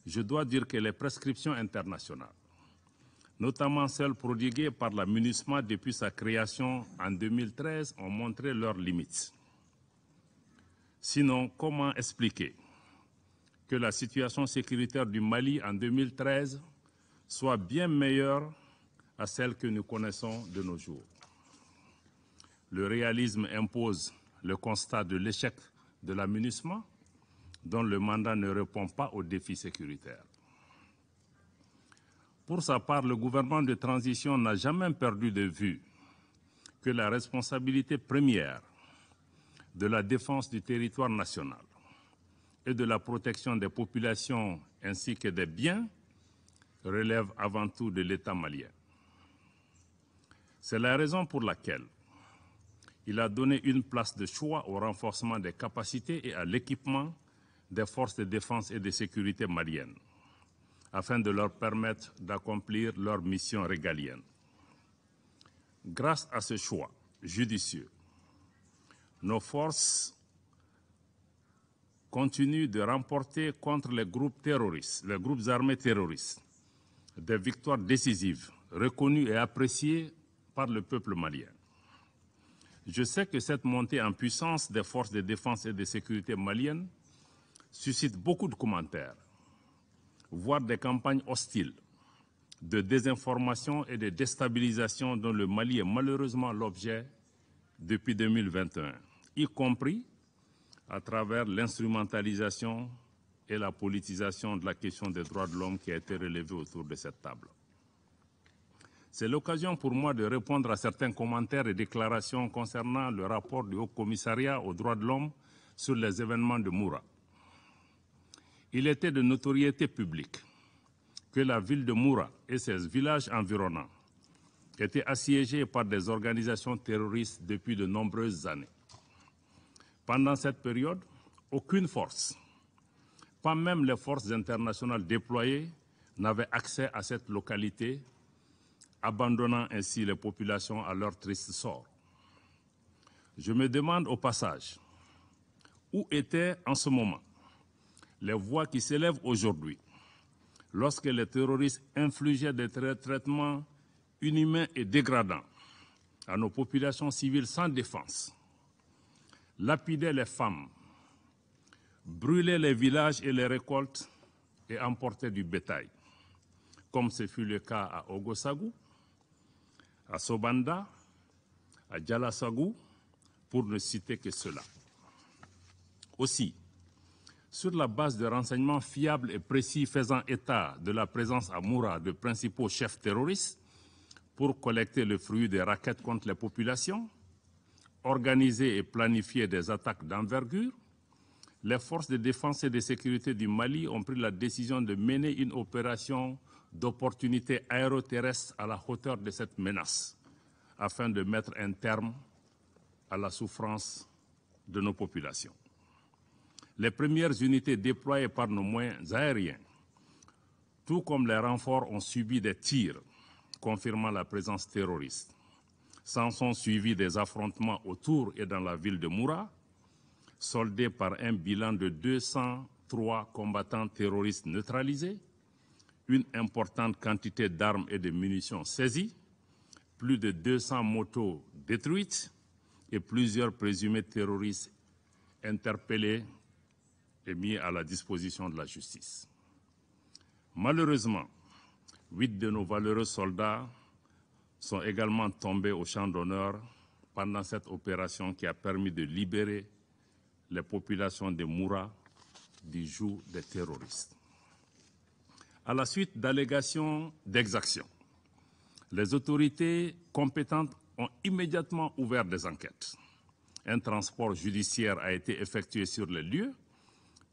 je dois dire que les prescriptions internationales, notamment celles prodiguées par la MINUSMA depuis sa création en 2013, ont montré leurs limites. Sinon, comment expliquer que la situation sécuritaire du Mali en 2013 soit bien meilleure à celle que nous connaissons de nos jours? Le réalisme impose le constat de l'échec de la MINUSMA, dont le mandat ne répond pas aux défis sécuritaires. Pour sa part, le gouvernement de transition n'a jamais perdu de vue que la responsabilité première de la défense du territoire national et de la protection des populations ainsi que des biens relève avant tout de l'État malien. C'est la raison pour laquelle il a donné une place de choix au renforcement des capacités et à l'équipement des forces de défense et de sécurité maliennes, afin de leur permettre d'accomplir leur mission régalienne. Grâce à ce choix judicieux, nos forces continuent de remporter contre les groupes terroristes, les groupes armés terroristes, des victoires décisives, reconnues et appréciées par le peuple malien. Je sais que cette montée en puissance des forces de défense et de sécurité maliennes suscite beaucoup de commentaires, voire des campagnes hostiles de désinformation et de déstabilisation dont le Mali est malheureusement l'objet depuis 2021, y compris à travers l'instrumentalisation et la politisation de la question des droits de l'homme qui a été relevée autour de cette table. C'est l'occasion pour moi de répondre à certains commentaires et déclarations concernant le rapport du Haut Commissariat aux droits de l'homme sur les événements de Moura. Il était de notoriété publique que la ville de Moura et ses villages environnants étaient assiégés par des organisations terroristes depuis de nombreuses années. Pendant cette période, aucune force, pas même les forces internationales déployées, n'avait accès à cette localité, abandonnant ainsi les populations à leur triste sort. Je me demande au passage, où étaient en ce moment les voix qui s'élèvent aujourd'hui lorsque les terroristes infligeaient des traitements inhumains et dégradants à nos populations civiles sans défense, lapidaient les femmes, brûlaient les villages et les récoltes et emportaient du bétail, comme ce fut le cas à Ogosagou, à Sobanda, à Djalasagou, pour ne citer que cela. Aussi, sur la base de renseignements fiables et précis faisant état de la présence à Moura de principaux chefs terroristes pour collecter le fruit des rackets contre les populations, organiser et planifier des attaques d'envergure, les forces de défense et de sécurité du Mali ont pris la décision de mener une opération d'opportunité aéroterrestre à la hauteur de cette menace, afin de mettre un terme à la souffrance de nos populations. Les premières unités déployées par nos moyens aériens, tout comme les renforts, ont subi des tirs, confirmant la présence terroriste. S'en sont suivis des affrontements autour et dans la ville de Moura, soldés par un bilan de 203 combattants terroristes neutralisés, une importante quantité d'armes et de munitions saisies, plus de 200 motos détruites et plusieurs présumés terroristes interpellés et mis à la disposition de la justice. Malheureusement, 8 de nos valeureux soldats sont également tombés au champ d'honneur pendant cette opération qui a permis de libérer les populations de Moura du joug des terroristes. À la suite d'allégations d'exactions, les autorités compétentes ont immédiatement ouvert des enquêtes. Un transport judiciaire a été effectué sur les lieux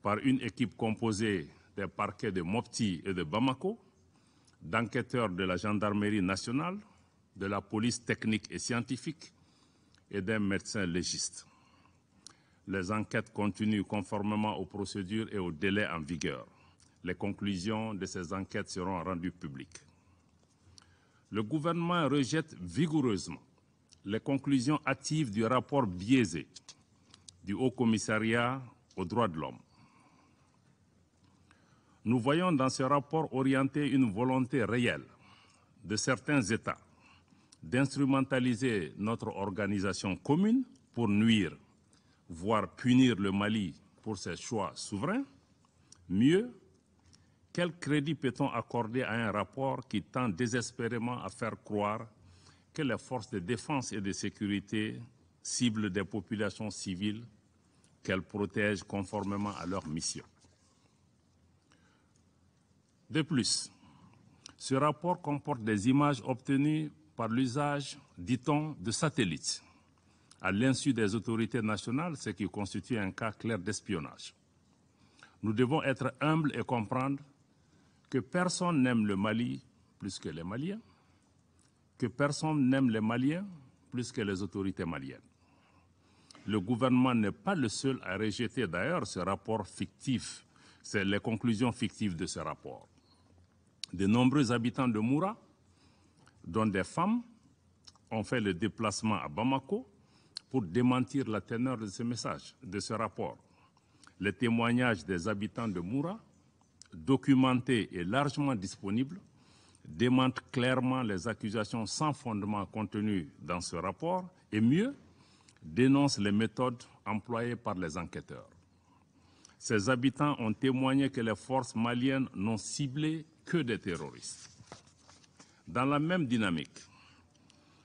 par une équipe composée des parquets de Mopti et de Bamako, d'enquêteurs de la gendarmerie nationale, de la police technique et scientifique et d'un médecin légiste. Les enquêtes continuent conformément aux procédures et aux délais en vigueur. Les conclusions de ces enquêtes seront rendues publiques. Le gouvernement rejette vigoureusement les conclusions hâtives du rapport biaisé du Haut Commissariat aux droits de l'homme. Nous voyons dans ce rapport orienté une volonté réelle de certains États d'instrumentaliser notre organisation commune pour nuire, voire punir le Mali pour ses choix souverains. Mieux, quel crédit peut-on accorder à un rapport qui tend désespérément à faire croire que les forces de défense et de sécurité ciblent des populations civiles qu'elles protègent conformément à leur mission? De plus, ce rapport comporte des images obtenues par l'usage, dit-on, de satellites, à l'insu des autorités nationales, ce qui constitue un cas clair d'espionnage. Nous devons être humbles et comprendre que personne n'aime le Mali plus que les Maliens, que personne n'aime les Maliens plus que les autorités maliennes. Le gouvernement n'est pas le seul à rejeter d'ailleurs ce rapport fictif, c'est les conclusions fictives de ce rapport. De nombreux habitants de Moura, dont des femmes, ont fait le déplacement à Bamako pour démentir la teneur de ce message, de ce rapport. Les témoignages des habitants de Moura, documentés et largement disponibles, démentent clairement les accusations sans fondement contenues dans ce rapport et mieux, dénoncent les méthodes employées par les enquêteurs. Ces habitants ont témoigné que les forces maliennes n'ont ciblé que des terroristes. Dans la même dynamique,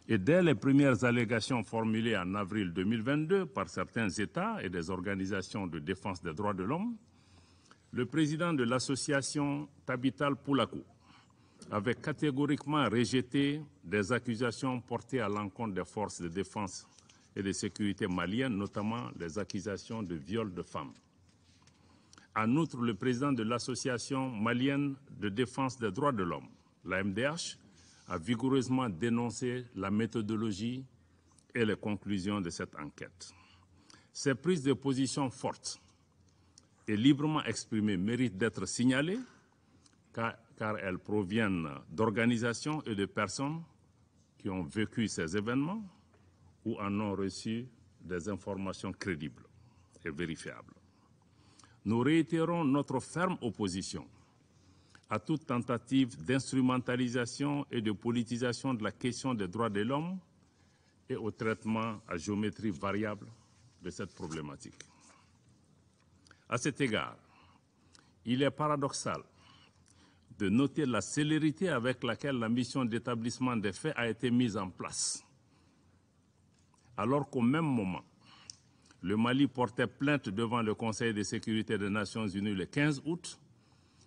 et dès les premières allégations formulées en avril 2022 par certains États et des organisations de défense des droits de l'homme, le président de l'association Tabital Poulakou avait catégoriquement rejeté des accusations portées à l'encontre des forces de défense et de sécurité maliennes, notamment les accusations de viol de femmes. En outre, le président de l'Association malienne de défense des droits de l'homme, la MDH, a vigoureusement dénoncé la méthodologie et les conclusions de cette enquête. Ces prises de position fortes et librement exprimées méritent d'être signalées car elles proviennent d'organisations et de personnes qui ont vécu ces événements ou en ont reçu des informations crédibles et vérifiables. Nous réitérons notre ferme opposition à toute tentative d'instrumentalisation et de politisation de la question des droits de l'homme et au traitement à géométrie variable de cette problématique. À cet égard, il est paradoxal de noter la célérité avec laquelle la mission d'établissement des faits a été mise en place, alors qu'au même moment, le Mali portait plainte devant le Conseil de sécurité des Nations Unies le 15 août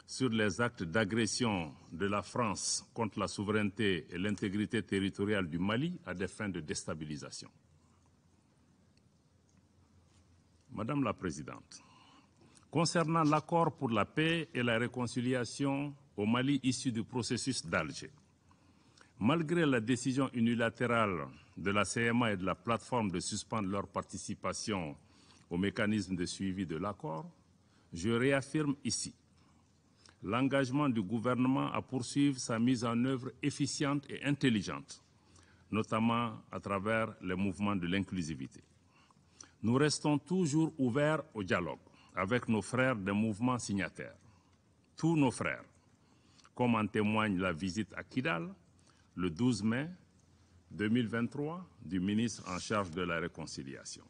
sur les actes d'agression de la France contre la souveraineté et l'intégrité territoriale du Mali à des fins de déstabilisation. Madame la Présidente, concernant l'accord pour la paix et la réconciliation au Mali issu du processus d'Alger, malgré la décision unilatérale de la CMA et de la plateforme de suspendre leur participation au mécanisme de suivi de l'accord, je réaffirme ici l'engagement du gouvernement à poursuivre sa mise en œuvre efficiente et intelligente, notamment à travers les mouvements de l'inclusivité. Nous restons toujours ouverts au dialogue avec nos frères des mouvements signataires, tous nos frères, comme en témoigne la visite à Kidal le 12 mai 2023 du ministre en charge de la réconciliation.